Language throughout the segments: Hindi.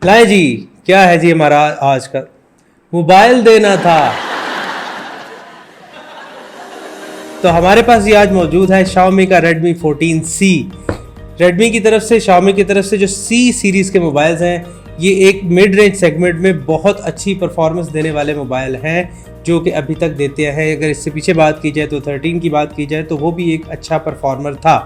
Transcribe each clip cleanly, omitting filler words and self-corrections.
लाए जी, क्या है जी हमारा आज का मोबाइल देना था। तो हमारे पास ये आज मौजूद है Xiaomi का Redmi 14C। Redmi की तरफ से, Xiaomi की तरफ से जो C सीरीज़ के मोबाइल्स हैं, ये एक मिड रेंज सेगमेंट में बहुत अच्छी परफॉर्मेंस देने वाले मोबाइल हैं जो कि अभी तक देते हैं। अगर इससे पीछे बात की जाए तो 13 की बात की जाए तो वो भी एक अच्छा परफॉर्मर था।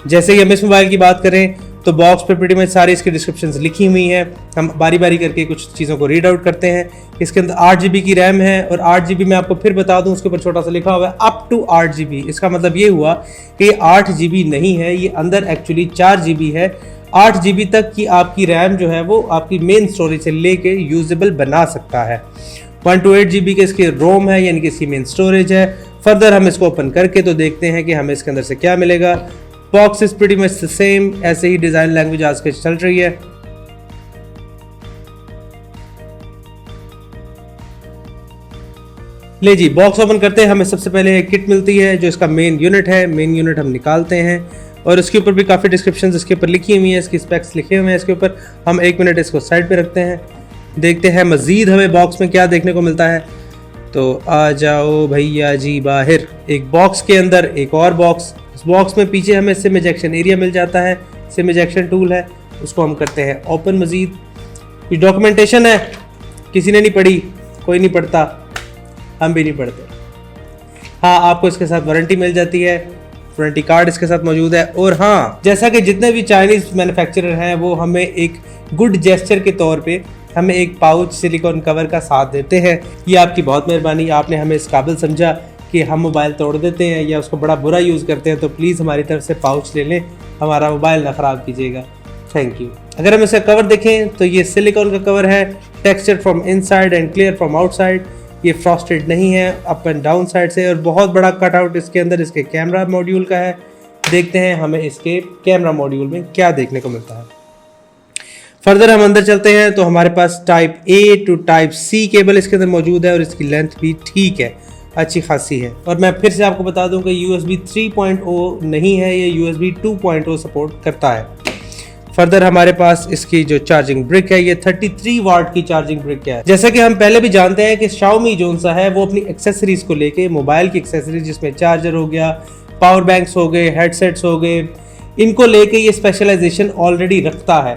जैसे ही हम इस मोबाइल की बात करें तो बॉक्स पे प्रीटी मच सारी इसकी डिस्क्रिप्शंस लिखी हुई हैं। हम बारी बारी करके कुछ चीज़ों को रीड आउट करते हैं। इसके अंदर 8 GB की रैम है और 8 GB मैं आपको फिर बता दूं, उसके ऊपर छोटा सा लिखा हुआ है अप टू 8 GB। इसका मतलब ये हुआ कि 8 GB नहीं है, ये अंदर एक्चुअली 4 GB है। 8 GB तक की आपकी रैम जो है वो आपकी मेन स्टोरेज से लेके यूजेबल बना सकता है। 128 GB के इसके रोम है, यानी कि इसकी मेन स्टोरेज है। फर्दर हम इसको ओपन करके तो देखते हैं कि हमें इसके अंदर से क्या मिलेगा। Box is pretty much the same, ऐसे ही डिजाइन लैंग्वेज आजकल चल रही है। ले जी, बॉक्स ओपन करते हैं। हमें सबसे पहले एक किट मिलती है जो इसका मेन यूनिट है। मेन यूनिट हम निकालते हैं और इसके ऊपर भी काफ़ी डिस्क्रिप्शन इसके ऊपर लिखी हुई है, इसकी स्पेक्स लिखे हुए हैं इसके ऊपर। हम 1 मिनट इसको साइड पे रखते हैं, देखते हैं मज़ीद हमें बॉक्स में क्या देखने को मिलता है। तो आ जाओ भैया जी बाहर। एक बॉक्स के अंदर एक और बॉक्स। इस बॉक्स में पीछे हमें सिम इजेक्शन एरिया मिल जाता है, सिम इजेक्शन टूल है, उसको हम करते हैं ओपन। मज़ीद कुछ डॉक्यूमेंटेशन है, किसी ने नहीं पढ़ी, कोई नहीं पढ़ता, हम भी नहीं पढ़ते। हाँ, आपको इसके साथ वारंटी मिल जाती है, वारंटी कार्ड इसके साथ मौजूद है। और हाँ, जैसा कि जितने भी चाइनीज़ मैन्युफैक्चरर हैं वो हमें एक गुड जेस्चर के तौर पे हमें एक पाउच सिलिकॉन कवर का साथ देते हैं। ये आपकी बहुत मेहरबानी, आपने हमें इस काबिल समझा कि हम मोबाइल तोड़ देते हैं या उसको बड़ा बुरा यूज़ करते हैं, तो प्लीज़ हमारी तरफ से पाउच ले लें, हमारा मोबाइल ना ख़राब कीजिएगा, थैंक यू। अगर हम इसका कवर देखें तो ये सिलिकॉन का कवर है, texture from inside and clear from outside. ये फ्रॉस्टेड नहीं है अप एंड डाउन साइड से, और बहुत बड़ा कटआउट इसके अंदर इसके कैमरा मॉड्यूल का है। देखते हैं हमें इसके कैमरा मॉड्यूल में क्या देखने को मिलता है। फर्दर हम अंदर चलते हैं तो हमारे पास type A to type C cable इसके अंदर मौजूद है और इसकी लेंथ भी ठीक है, अच्छी खासी है। और मैं फिर से आपको बता दूं कि USB 3.0 नहीं है, ये USB 2.0 सपोर्ट करता है। फर्दर हमारे पास इसकी जो चार्जिंग ब्रिक है, ये 33 वाट की चार्जिंग ब्रिक है। जैसा कि हम पहले भी जानते हैं कि Xiaomi जो सा है वो अपनी एक्सेसरीज को लेके, मोबाइल की एक्सेसरीज जिसमें चार्जर हो गया, पावर बैंक्स हो गए, हेडसेट्स हो गए, इनको लेके ये स्पेशलाइजेशन ऑलरेडी रखता है।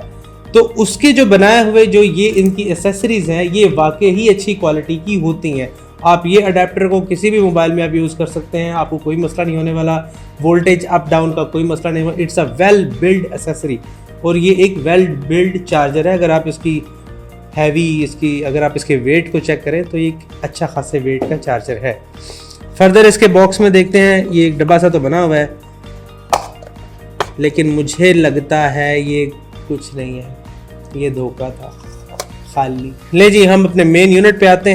तो उसके जो बनाए हुए जो ये इनकी एसेसरीज हैं, ये वाकई ही अच्छी क्वालिटी की होती हैं। आप ये अडेप्टर को किसी भी मोबाइल में आप यूज़ कर सकते हैं, आपको कोई मसला नहीं होने वाला, वोल्टेज अप डाउन का कोई मसला नहीं होगा। It's a well build accessory और ये एक वेल बिल्ड चार्जर है। अगर आप इसकी अगर आप इसके वेट को चेक करें तो ये एक अच्छा खासे वेट का चार्जर है। फर्दर इसके बॉक्स में देखते हैं, ये एक डब्बा सा तो बना हुआ है, लेकिन मुझे लगता है ये कुछ नहीं है, ये धोखा था खाली। ले जी, हम अपने मेन यूनिट पे आते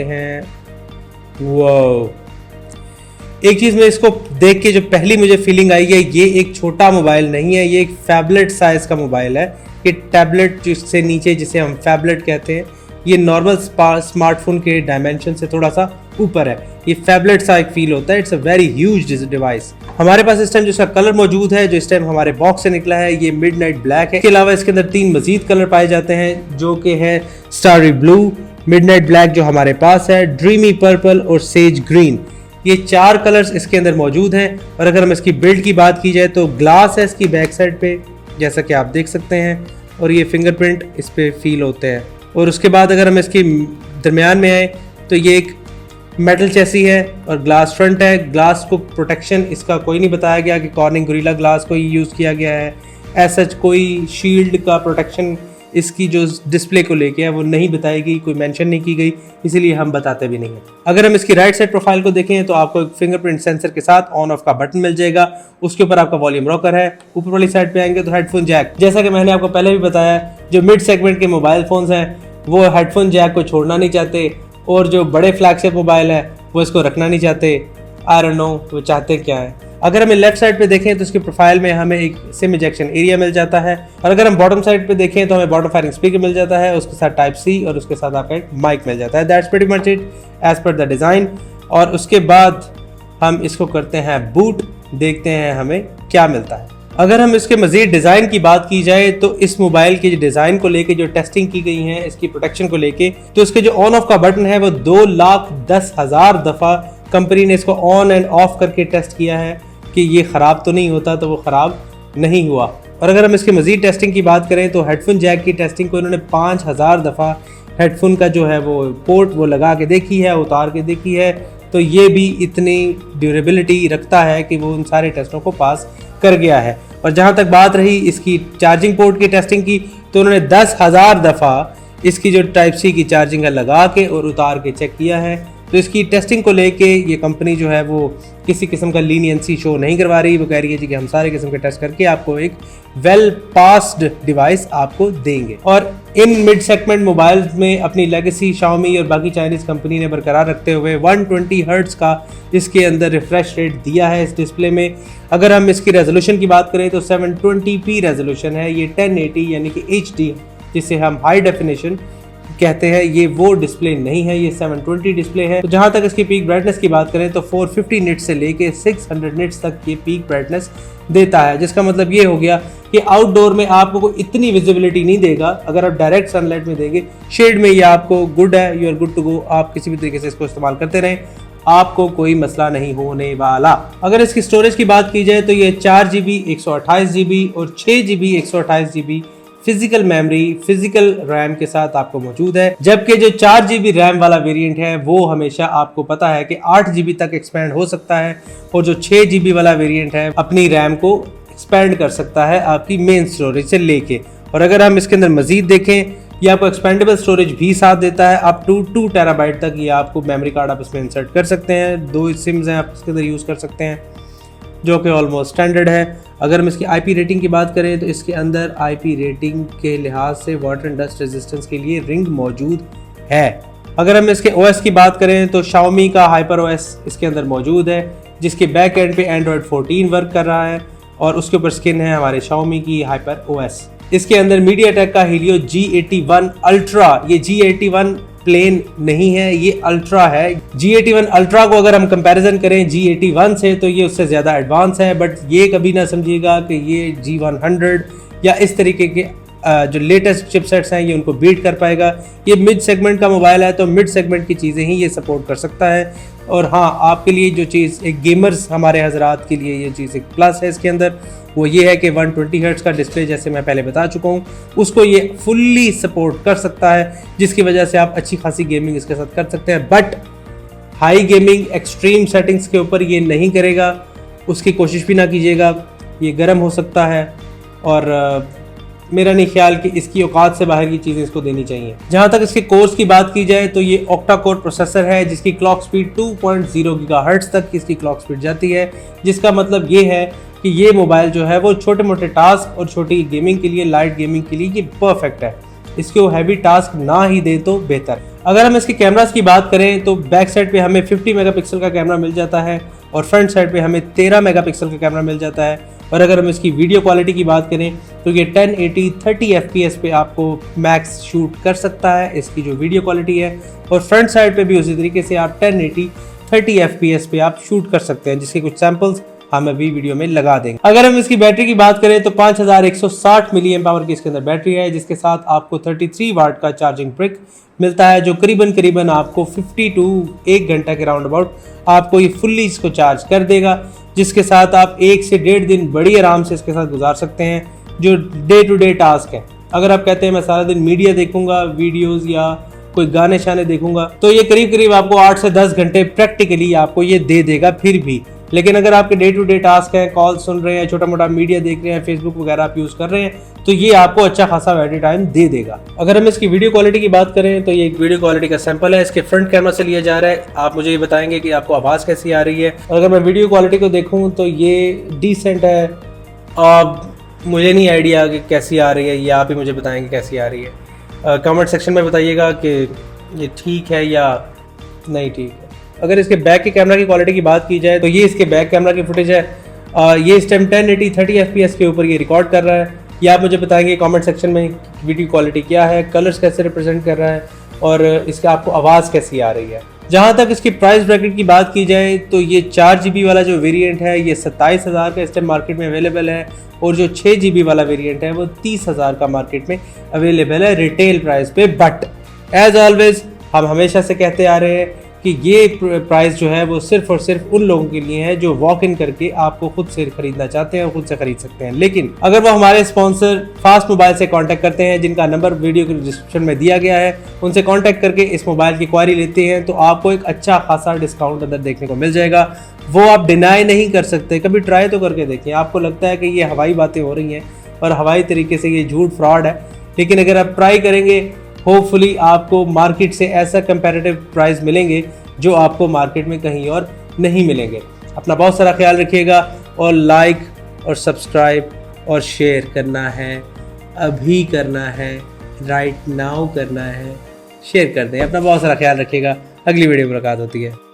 हैं। वो एक चीज़ में इसको देख के जो पहली मुझे फीलिंग आई है, ये एक छोटा मोबाइल नहीं है, ये एक फैबलेट साइज का मोबाइल है। ये टैबलेट जिससे नीचे, जिसे हम फैबलेट कहते हैं, ये नॉर्मल स्मार्टफोन के डायमेंशन से थोड़ा सा ऊपर है। ये फैबलेट सा एक फील होता है। It's a very huge device. हमारे पास इस टाइम जो इसका कलर मौजूद है, जो इस टाइम हमारे बॉक्स से निकला है, ये मिडनाइट ब्लैक है। इसके अलावा इसके अंदर 3 मजीद कलर पाए जाते हैं जो कि है स्टारी ब्लू, मिडनाइट ब्लैक जो हमारे पास है, ड्रीमी पर्पल और सेज ग्रीन। ये 4 कलर्स इसके अंदर मौजूद हैं। और अगर हम इसकी बिल्ड की बात की जाए तो ग्लास है इसकी बैक साइड पे, जैसा कि आप देख सकते हैं, और ये फिंगरप्रिंट इस पे फील होते हैं। और उसके बाद अगर हम इसके दरमियान में आए तो ये एक मेटल चेसी है और ग्लास फ्रंट है। ग्लास को प्रोटेक्शन इसका कोई नहीं बताया गया कि कॉर्निंग गोरिल्ला ग्लास को यूज़ किया गया है। ऐसा कोई शील्ड का प्रोटेक्शन इसकी जो डिस्प्ले को लेके है वो नहीं बताई गई, कोई मेंशन नहीं की गई, इसीलिए हम बताते भी नहीं हैं। अगर हम इसकी राइट साइड प्रोफाइल को देखें तो आपको एक फिंगरप्रिंट सेंसर के साथ ऑन ऑफ का बटन मिल जाएगा। उसके ऊपर आपका वॉल्यूम रॉकर है। ऊपर वाली साइड पे आएंगे तो हेडफोन जैक, जैसा कि मैंने आपको पहले भी बताया, जो मिड सेगमेंट के मोबाइल फोन्स हैं वो हेडफोन जैक को छोड़ना नहीं चाहते, और जो बड़े फ्लैगशिप मोबाइल है वो इसको रखना नहीं चाहते। आई डोंट नो वो चाहते क्या है। अगर हमें लेफ्ट साइड पे देखें तो इसके प्रोफाइल में हमें एक सिम इजेक्शन एरिया मिल जाता है, और अगर हम बॉटम साइड पे देखें तो हमें बॉटम फायरिंग स्पीकर मिल जाता है, उसके साथ टाइप C और उसके साथ आपका एक माइक मिल जाता है। That's pretty much it as per the design. और उसके बाद हम इसको करते हैं बूट, देखते हैं हमें क्या मिलता है। अगर हम इसके मज़ीद डिज़ाइन की बात की जाए तो इस मोबाइल के डिज़ाइन को लेके जो टेस्टिंग की गई है, इसकी प्रोटेक्शन को लेके, तो इसके जो ऑन ऑफ का बटन है वो 2,10,000 दफ़ा कंपनी ने इसको ऑन एंड ऑफ करके टेस्ट किया है कि ये ख़राब तो नहीं होता, तो वो ख़राब नहीं हुआ। और अगर हम इसके मज़ीद टेस्टिंग की बात करें तो हेडफोन जैक की टेस्टिंग को इन्होंने 5,000 दफ़ा हेडफोन का जो है वो पोर्ट वो लगा के देखी है, उतार के देखी है, तो ये भी इतनी ड्यूरेबिलिटी रखता है कि वो उन सारे टेस्टों को पास कर गया है। और जहाँ तक बात रही इसकी चार्जिंग पोर्ट की टेस्टिंग की, तो उन्होंने 10,000 दफ़ा इसकी जो टाइप सी की चार्जिंग है लगा के और उतार के चेक किया है। तो इसकी टेस्टिंग को लेके ये कंपनी जो है वो किसी किस्म का लीनियंसी शो नहीं करवा रही। वो कह रही है जी कि हम सारे किस्म के टेस्ट करके आपको एक वेल पास्ड डिवाइस आपको देंगे। और इन मिड सेगमेंट मोबाइल्स में अपनी लेगेसी Xiaomi और बाकी चाइनीज़ कंपनी ने बरकरार रखते हुए 120 हर्ट्ज का इसके अंदर रिफ्रेश रेट दिया है इस डिस्प्ले में। अगर हम इसकी रेजोल्यूशन की बात करें तो 720p रेजोल्यूशन है। ये 1080 यानी कि HD जिसे हम हाई डेफिनेशन कहते हैं, ये वो डिस्प्ले नहीं है, ये 720 डिस्प्ले है। तो जहाँ तक इसकी पीक ब्राइटनेस की बात करें तो 450 निट्स से लेके 600 निट्स तक ये पीक ब्राइटनेस देता है, जिसका मतलब ये हो गया कि आउटडोर में आपको कोई इतनी विजिबिलिटी नहीं देगा। अगर आप डायरेक्ट सनलाइट में देंगे, शेड में ये आपको गुड है, you are good to go, आप किसी भी तरीके से इसको इस्तेमाल करते रहें, आपको कोई मसला नहीं होने वाला। अगर इसकी स्टोरेज की बात की जाए तो ये 4GB 128GB और 6GB 128GB physical memory, physical RAM के साथ आपको मौजूद है। जबकि जो 4GB रैम वाला वेरिएंट है वो हमेशा आपको पता है कि 8GB तक एक्सपेंड हो सकता है, और जो 6GB वाला वेरिएंट है अपनी रैम को एक्सपेंड कर सकता है आपकी मेन स्टोरेज से लेके। और अगर हम इसके अंदर मजीद देखें, ये आपको एक्सपेंडेबल स्टोरेज भी साथ देता है, अप टू 2 टेराबाइट तक ये आपको मेमोरी कार्ड आप इसमें इंसर्ट कर सकते हैं। 2 सिम्स हैं आप इसके अंदर यूज़ कर सकते हैं, जो कि ऑलमोस्ट स्टैंडर्ड है। अगर हम इसकी IP रेटिंग की बात करें तो इसके अंदर IP रेटिंग के लिहाज से वाटर एंड डस्ट रेजिस्टेंस के लिए रिंग मौजूद है। अगर हम इसके OS की बात करें तो Xiaomi का HyperOS इसके अंदर मौजूद है, जिसके बैक एंड पे Android 14 वर्क कर रहा है, और उसके ऊपर स्किन है हमारे Xiaomi की HyperOS। इसके अंदर MediaTek का Helio G81 Ultra, ये G81 प्लेन नहीं है, ये अल्ट्रा है। G81 अल्ट्रा को अगर हम कंपैरिजन करें G81 से तो ये उससे ज़्यादा एडवांस है, बट ये कभी ना समझिएगा कि ये G100 या इस तरीके के जो लेटेस्ट चिपसेट्स हैं ये उनको बीट कर पाएगा। ये मिड सेगमेंट का मोबाइल है, तो मिड सेगमेंट की चीज़ें ही ये सपोर्ट कर सकता है। और हाँ, आपके लिए जो चीज़ एक गेमर्स हमारे हजरात के लिए ये चीज़ एक प्लस है इसके अंदर, वो ये है कि 120 हर्ट्ज का डिस्प्ले, जैसे मैं पहले बता चुका हूँ, उसको ये फुल्ली सपोर्ट कर सकता है, जिसकी वजह से आप अच्छी खासी गेमिंग इसके साथ कर सकते हैं। But high gaming extreme settings के ऊपर ये नहीं करेगा, उसकी कोशिश भी ना कीजिएगा, ये गर्म हो सकता है, और मेरा नहीं ख्याल कि इसकी औकात से बाहर की चीज़ें इसको देनी चाहिए। जहाँ तक इसके कोर्स की बात की जाए तो ये ऑक्टा कोर प्रोसेसर है, जिसकी क्लॉक स्पीड 2.0 गीगाहर्ट्ज तक इसकी क्लॉक स्पीड जाती है, जिसका मतलब ये है कि ये मोबाइल जो है वो छोटे मोटे टास्क और छोटी गेमिंग के लिए, लाइट गेमिंग के लिए ये परफेक्ट है। इसके वो हैवी टास्क ना ही दे तो बेहतर। अगर हम इसके कैमरास की बात करें तो बैक साइड पे हमें 50 मेगापिक्सल का कैमरा मिल जाता है, और फ्रंट साइड पे हमें 13 मेगापिक्सल का कैमरा मिल जाता है। और अगर हम इसकी वीडियो क्वालिटी की बात करें तो ये 1080 30 FPS पे आपको मैक्स शूट कर सकता है, इसकी जो वीडियो क्वालिटी है। और फ्रंट साइड पे भी उसी तरीके से आप 1080 30 FPS पे आप शूट कर सकते हैं, जिसके कुछ सैंपल्स हम अभी वीडियो में लगा देंगे। अगर हम इसकी बैटरी की बात करें तो 5160 मिली एम्प आवर की इसके अंदर बैटरी है, जिसके साथ आपको 33 वाट का चार्जिंग ब्रिक मिलता है, जो करीबन आपको 50 टू 1 घंटा के राउंड अबाउट आपको ये फुल्ली इसको चार्ज कर देगा, जिसके साथ आप 1 से 1.5 दिन बड़ी आराम से इसके साथ गुजार सकते हैं, जो डे टू डे टास्क है। अगर आप कहते हैं मैं सारा दिन मीडिया देखूंगा, वीडियोस या कोई गाने शाने देखूंगा, तो ये करीब आपको 8 से 10 घंटे प्रैक्टिकली आपको ये दे देगा फिर भी। लेकिन अगर आपके डे टू डे टास्क है, कॉल सुन रहे हैं, छोटा मोटा मीडिया देख रहे हैं, फेसबुक वगैरह आप यूज़ कर रहे हैं, तो ये आपको अच्छा खासा बैटरी टाइम दे देगा। अगर हम इसकी वीडियो क्वालिटी की बात करें तो ये एक वीडियो क्वालिटी का सैंपल है, इसके फ्रंट कैमरा से लिया जा रहा है। आप मुझे ये बताएंगे कि आपको आवाज़ कैसी आ रही है। अगर मैं वीडियो क्वालिटी को देखूँ तो ये डिसेंट है, मुझे नहीं आइडिया कि कैसी आ रही है, ये आप ही मुझे बताएंगे कैसी आ रही है। कमेंट सेक्शन में बताइएगा कि ये ठीक है या नहीं ठीक है। अगर इसके बैक के कैमरा की क्वालिटी की बात की जाए तो ये इसके बैक कैमरा की फुटेज है। ये इस टाइम 1080 30 FPS के ऊपर ये रिकॉर्ड कर रहा है। ये आप मुझे बताएंगे कमेंट सेक्शन में वीडियो क्वालिटी क्या है, कलर्स कैसे रिप्रेजेंट कर रहा है, और इसका आपको आवाज़ कैसी आ रही है। जहाँ तक इसकी प्राइस ब्रैकेट की बात की जाए तो ये 4 GB वाला जो वेरिएंट है ये 27,000 का इस टाइम मार्केट में अवेलेबल है, और जो 6 GB वाला वेरिएंट है वो 30,000 का मार्केट में अवेलेबल है रिटेल प्राइस पे। बट एज ऑलवेज हम हमेशा से कहते आ रहे हैं कि ये प्राइस जो है वो सिर्फ और सिर्फ उन लोगों के लिए है जो वॉक इन करके आपको खुद से खरीदना चाहते हैं और खुद से खरीद सकते हैं। लेकिन अगर वो हमारे स्पॉन्सर फास्ट मोबाइल से कांटेक्ट करते हैं, जिनका नंबर वीडियो के डिस्क्रिप्शन में दिया गया है, उनसे कांटेक्ट करके इस मोबाइल की क्वारी लेते हैं तो आपको एक अच्छा खासा डिस्काउंट अंदर देखने को मिल जाएगा। वो आप डिनाई नहीं कर सकते, कभी ट्राई तो करके देखिए। आपको लगता है कि ये हवाई बातें हो रही हैं और हवाई तरीके से ये झूठ फ्रॉड है, लेकिन अगर आप ट्राई करेंगे होपफुली आपको मार्केट से ऐसा कंपैरेटिव प्राइस मिलेंगे जो आपको मार्केट में कहीं और नहीं मिलेंगे। अपना बहुत सारा ख्याल रखिएगा और लाइक और सब्सक्राइब और शेयर करना है, अभी करना है, राइट नाउ करना है। शेयर कर दें। अपना बहुत सारा ख्याल रखिएगा। अगली वीडियो में मुलाकात होती है।